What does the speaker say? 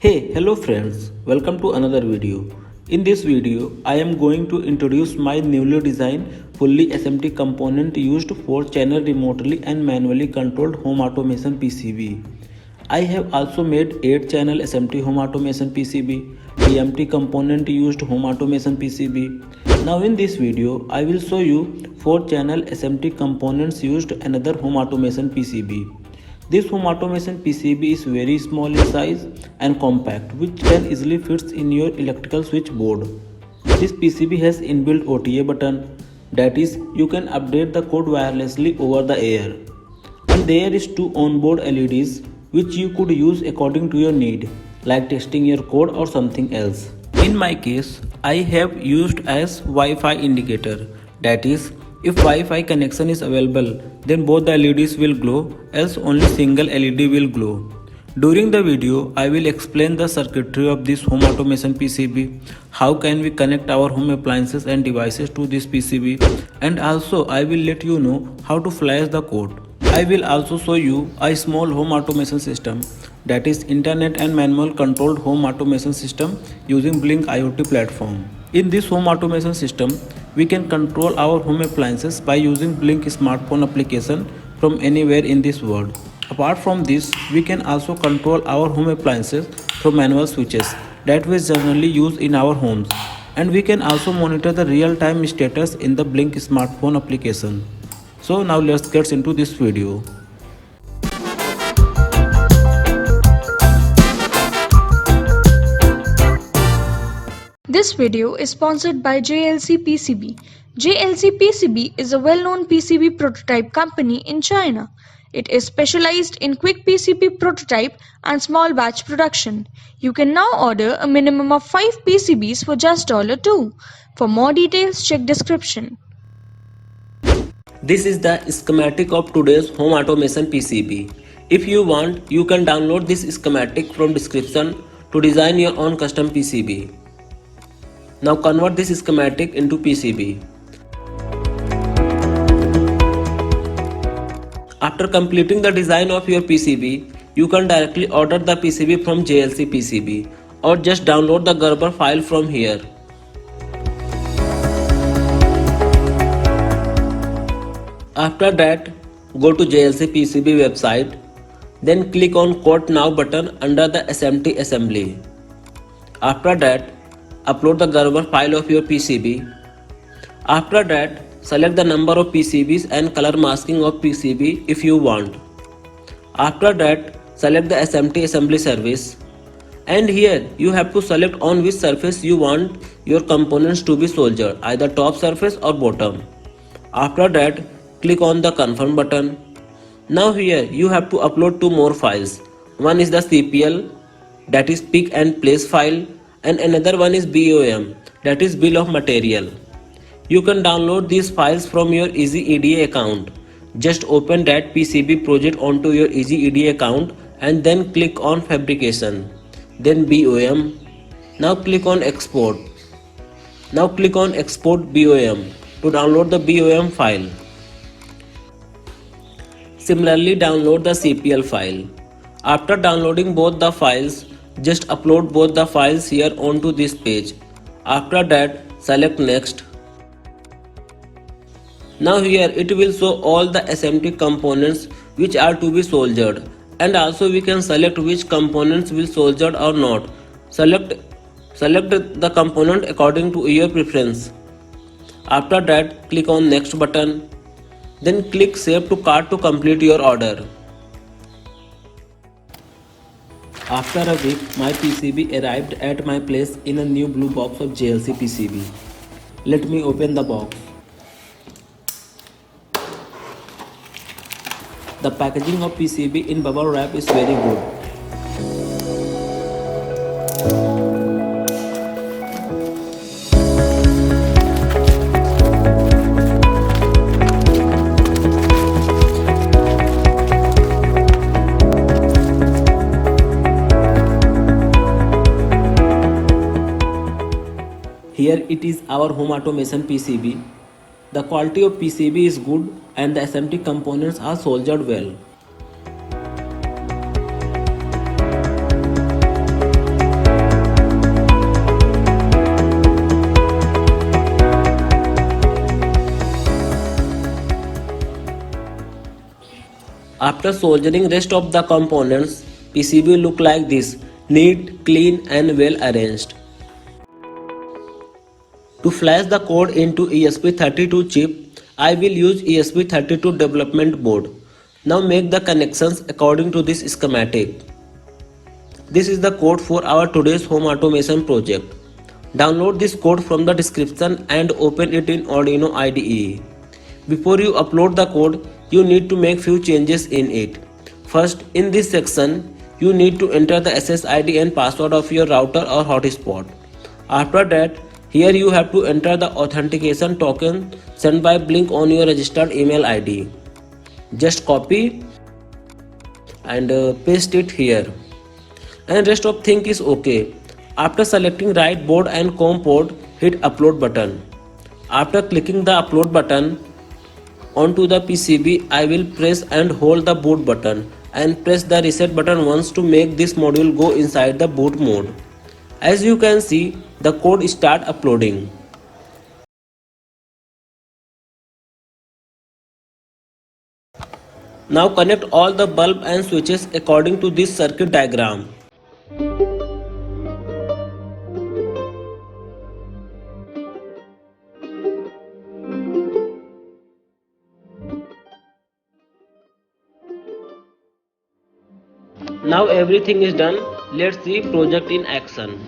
Hey, hello friends, welcome to another video. In this video, I am going to introduce my newly designed fully SMT component used for channel remotely and manually controlled home automation PCB. I have also made 8 channel SMT home automation PCB, TMT component used home automation PCB. Now in this video, I will show you 4 channel SMT components used another home automation PCB. This home automation PCB is very small in size and compact, which can easily fits in your electrical switchboard. This PCB has inbuilt OTA button, that is, you can update the code wirelessly over the air. And there is 2 onboard LEDs which you could use according to your need, like testing your code or something else. In my case, I have used as Wi-Fi indicator, that is, if Wi-Fi connection is available, then both the LEDs will glow, else only single LED will glow. During the video, I will explain the circuitry of this home automation PCB, how can we connect our home appliances and devices to this PCB, and also I will let you know how to flash the code. I will also show you a small home automation system, that is internet and manual controlled home automation system using Blink IoT platform. In this home automation system, we can control our home appliances by using Blink smartphone application from anywhere in this world. Apart from this, we can also control our home appliances through manual switches that we generally use in our homes. And we can also monitor the real-time status in the Blink smartphone application. So now let's get into this video. This video is sponsored by JLC PCB. JLC PCB is a well-known PCB prototype company in China. It is specialized in quick PCB prototype and small batch production. You can now order a minimum of 5 PCBs for just $2. For more details, check description. This is the schematic of today's home automation PCB. If you want, you can download this schematic from description to design your own custom PCB. Now convert this schematic into PCB. After completing the design of your PCB, you can directly order the PCB from JLC PCB or just download the Gerber file from here. After that, go to JLC PCB website, then click on Quote Now button under the SMT assembly. After that, upload the Gerber file of your PCB. After that, select the number of PCBs and color masking of PCB if you want. After that, select the SMT assembly service. And here you have to select on which surface you want your components to be soldered, either top surface or bottom. After that, click on the confirm button. Now here you have to upload 2 more files. One is the CPL, that is pick and place file, and another one is BOM, that is bill of material. You can download these files from your EasyEDA account. Just open that PCB project onto your EasyEDA account and then click on fabrication, then BOM. Now click on export. Now click on export BOM to download the BOM file. Similarly, download the CPL file. After downloading both the files, just upload both the files here onto this page. After that, select next. Now here it will show all the SMT components which are to be soldered, and also we can select which components will soldered or not. Select the component according to your preference. After that, click on next button. Then click save to cart to complete your order. After a week, my PCB arrived at my place in a new blue box of JLC PCB. Let me open the box. The packaging of PCB in bubble wrap is very good. Here it is our home automation PCB. The quality of PCB is good and the SMT components are soldered well. After soldering rest of the components, PCB look like this, neat, clean and well arranged. To flash the code into ESP32 chip, I will use ESP32 development board. Now make the connections according to this schematic. This is the code for our today's home automation project. Download this code from the description and open it in Arduino IDE. Before you upload the code, you need to make few changes in it. First, in this section, you need to enter the SSID and password of your router or hotspot. After that, here you have to enter the authentication token sent by Blink on your registered email ID. Just copy and paste it here. And rest of thing is okay. After selecting right board and COM port, hit upload button. After clicking the upload button onto the PCB, I will press and hold the boot button and press the reset button once to make this module go inside the boot mode. As you can see, the code start uploading. Now connect all the bulb and switches according to this circuit diagram. Now everything is done. Let's see project in action.